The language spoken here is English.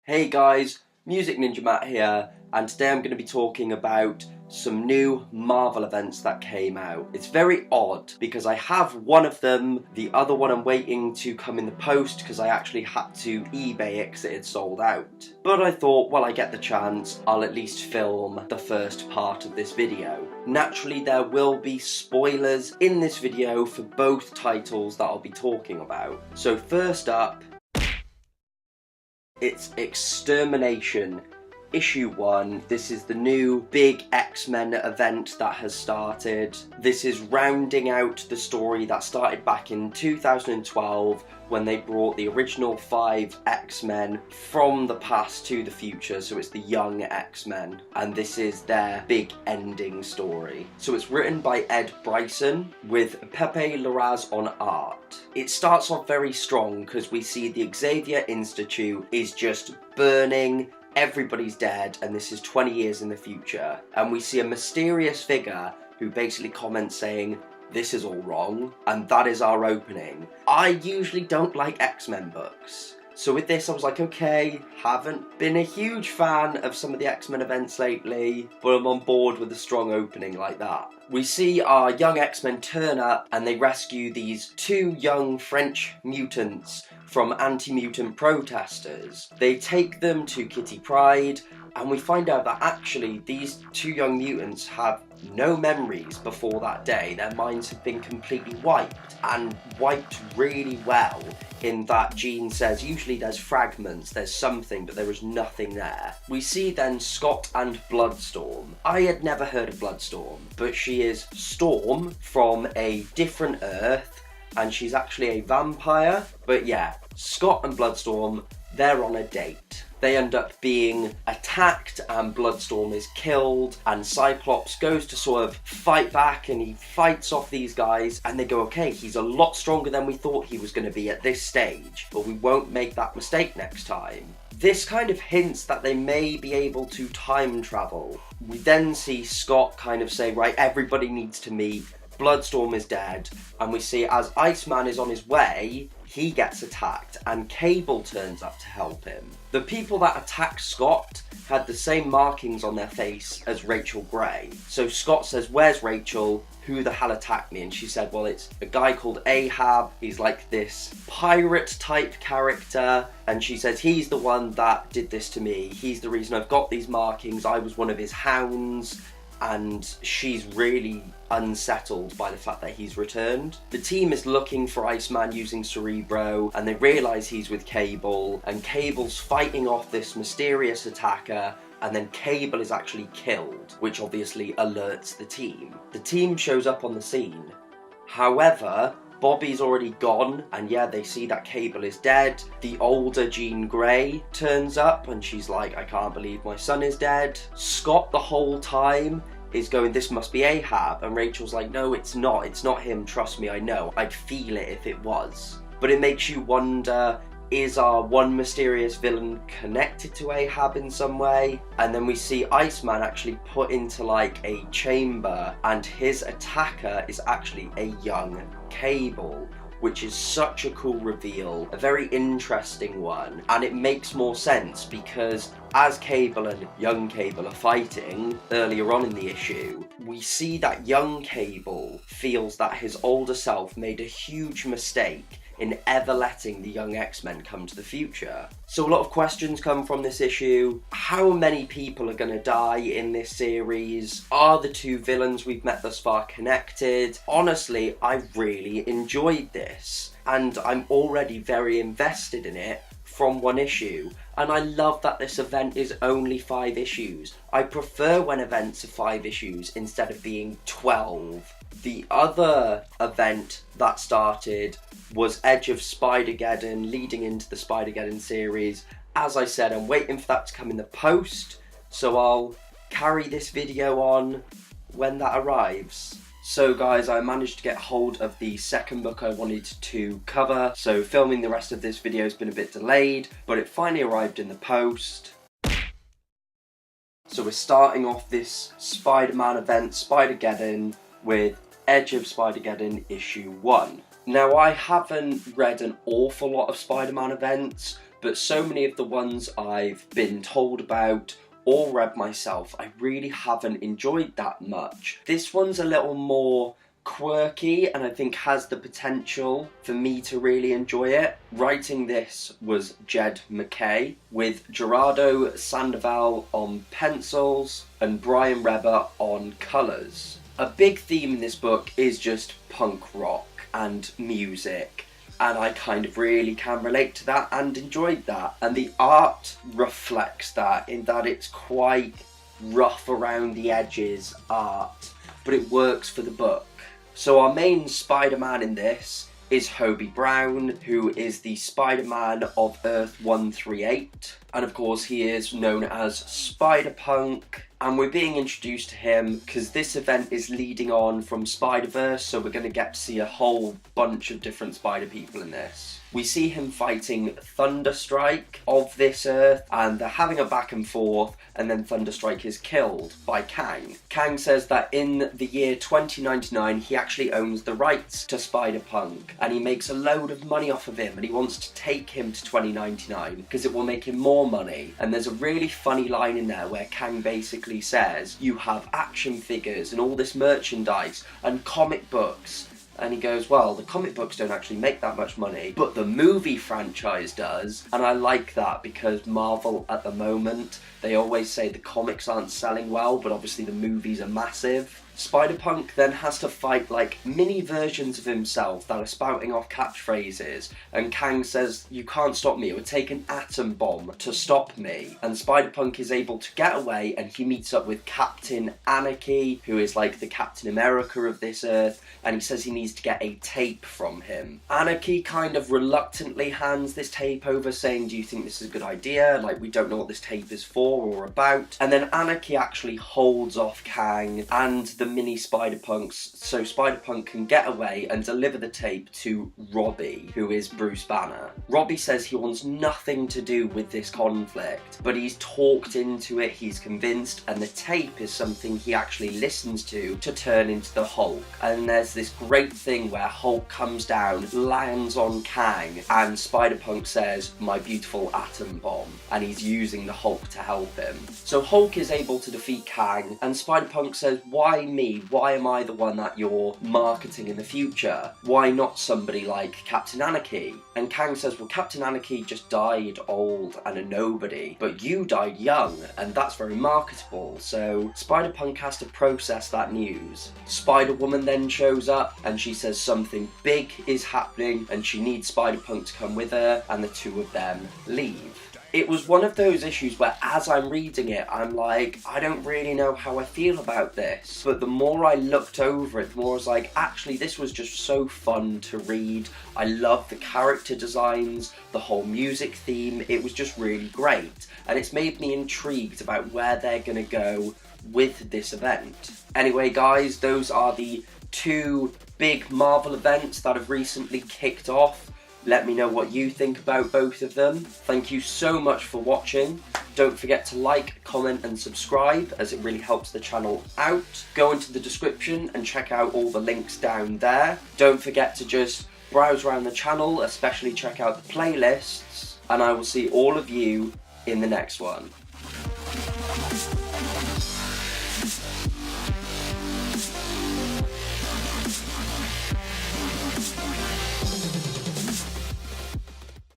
Hey guys, musicninjamat here, and today I'm going to be talking about some new Marvel events that came out. It's very odd because I have one of them, the other one I'm waiting to come in the post because I actually had to eBay it because it had sold out. But I thought, while I get the chance, I'll at least film the first part of this video. Naturally, there will be spoilers in this video for both titles that I'll be talking about. So first up, it's Extermination, Issue 1. This is the new big X-Men event that has started. This is rounding out the story that started back in 2012 when they brought the original 5 X-Men from the past to the future, so it's the young X-Men, and this is their big ending story. So it's written by Ed Bryson with Pepe Larraz on art. It starts off very strong because we see the Xavier Institute is just burning, everybody's dead, and this is 20 years in the future, and we see a mysterious figure who basically comments saying, "This is all wrong," and that is our opening. I usually don't like X-Men books, so with this I was like, okay, haven't been a huge fan of some of the X-Men events lately, but I'm on board with a strong opening like that. We see our young X-Men turn up and they rescue these 2 young French mutants from anti-mutant protesters. They take them to Kitty Pryde, and we find out that actually these 2 young mutants have no memories before that day. Their minds have been completely wiped, and wiped really well, in that Jean says usually there's fragments, there's something, but there was nothing there. We see then Scott and Bloodstorm. I had never heard of Bloodstorm, but she is Storm from a different Earth, and she's actually a vampire. But yeah, Scott and Bloodstorm, they're on a date. They end up being attacked and Bloodstorm is killed, and Cyclops goes to sort of fight back and he fights off these guys, and they go, okay, he's a lot stronger than we thought he was going to be at this stage, but we won't make that mistake next time. This kind of hints that they may be able to time travel. We then see Scott kind of say, right, everybody needs to meet, Bloodstorm is dead, and we see as Iceman is on his way, he gets attacked and Cable turns up to help him. The people that attacked Scott had the same markings on their face as Rachel Grey. So Scott says, "Where's Rachel? Who the hell attacked me?" And she said, well, it's a guy called Ahab. He's like this pirate type character. And she says, he's the one that did this to me. He's the reason I've got these markings. I was one of his hounds. And she's really unsettled by the fact that he's returned. The team is looking for Iceman using Cerebro, and they realise he's with Cable, and Cable's fighting off this mysterious attacker, and then Cable is actually killed, which obviously alerts the team. The team shows up on the scene. However, Bobby's already gone, and yeah, they see that Cable is dead. The older Jean Grey turns up, and she's like, I can't believe my son is dead. Scott the whole time is going, this must be Ahab, and Rachel's like, no, it's not him, trust me, I know, I'd feel it if it was. But it makes you wonder, is our one mysterious villain connected to Ahab in some way? And then we see Iceman actually put into like a chamber, and his attacker is actually a young Cable, which is such a cool reveal, a very interesting one, and it makes more sense because as Cable and young Cable are fighting earlier on in the issue, we see that young Cable feels that his older self made a huge mistake in ever letting the young X-Men come to the future. So a lot of questions come from this issue. How many people are going to die in this series? Are the 2 villains we've met thus far connected? Honestly, I really enjoyed this, and I'm already very invested in it from 1 issue. And I love that this event is only 5 issues. I prefer when events are 5 issues instead of being 12. The other event that started was Edge of Spider-Geddon, leading into the Spider-Geddon series. As I said, I'm waiting for that to come in the post, so I'll carry this video on when that arrives. So guys, I managed to get hold of the second book I wanted to cover, so filming the rest of this video has been a bit delayed, but it finally arrived in the post. So we're starting off this Spider-Man event, Spider-Geddon, with Edge of Spider-Geddon issue 1. Now, I haven't read an awful lot of Spider-Man events, but so many of the ones I've been told about or read myself, I really haven't enjoyed that much. This one's a little more quirky and I think has the potential for me to really enjoy it. Writing this was Jed McKay, with Gerardo Sandoval on pencils and Brian Reber on colours. A big theme in this book is just punk rock and music, and I kind of really can relate to that and enjoyed that. And the art reflects that, in that it's quite rough around the edges art, but it works for the book. So our main Spider-Man in this is Hobie Brown, who is the Spider-Man of Earth 138. And of course he is known as Spider-Punk. And we're being introduced to him because this event is leading on from Spider-Verse, so we're going to get to see a whole bunch of different Spider people in this. We see him fighting Thunderstrike of this Earth, and they're having a back and forth, and then Thunderstrike is killed by Kang. Kang says that in the year 2099 he actually owns the rights to Spider-Punk, and he makes a load of money off of him, and he wants to take him to 2099 because it will make him more money. And there's a really funny line in there where Kang basically says, you have action figures and all this merchandise and comic books. And he goes, well, the comic books don't actually make that much money, but the movie franchise does. And I like that because Marvel at the moment, they always say the comics aren't selling well, but obviously the movies are massive. Spider-Punk then has to fight like mini versions of himself that are spouting off catchphrases, and Kang says, you can't stop me, it would take an atom bomb to stop me. And Spider-Punk is able to get away, and he meets up with Captain Anarchy, who is like the Captain America of this Earth, and he says he needs to get a tape from him. Anarchy kind of reluctantly hands this tape over, saying, do you think this is a good idea? Like, we don't know what this tape is for or about. And then Anarchy actually holds off Kang and the mini Spider-Punks, so Spider-Punk can get away and deliver the tape to Robbie, who is Bruce Banner. Robbie says he wants nothing to do with this conflict, but he's talked into it, he's convinced, and the tape is something he actually listens to turn into the Hulk. And there's this great thing where Hulk comes down, lands on Kang, and Spider-Punk says, my beautiful atom bomb, and he's using the Hulk to help him. So Hulk is able to defeat Kang, and Spider-Punk says, why me? Why am I the one that you're marketing in the future? Why not somebody like Captain Anarchy? And Kang says, well, Captain Anarchy just died old and a nobody, but you died young, and that's very marketable. So Spider-Punk has to process that news. Spider-Woman then shows up, and she says something big is happening, and she needs Spider-Punk to come with her, and the two of them leave. It was one of those issues where as I'm reading it, I'm like, I don't really know how I feel about this. But the more I looked over it, the more I was like, actually, this was just so fun to read. I love the character designs, the whole music theme. It was just really great. And it's made me intrigued about where they're going to go with this event. Anyway, guys, those are the two big Marvel events that have recently kicked off. Let me know what you think about both of them. Thank you so much for watching. Don't forget to like, comment and subscribe, as it really helps the channel out. Go into the description and check out all the links down there. Don't forget to just browse around the channel, especially check out the playlists, and I will see all of you in the next one.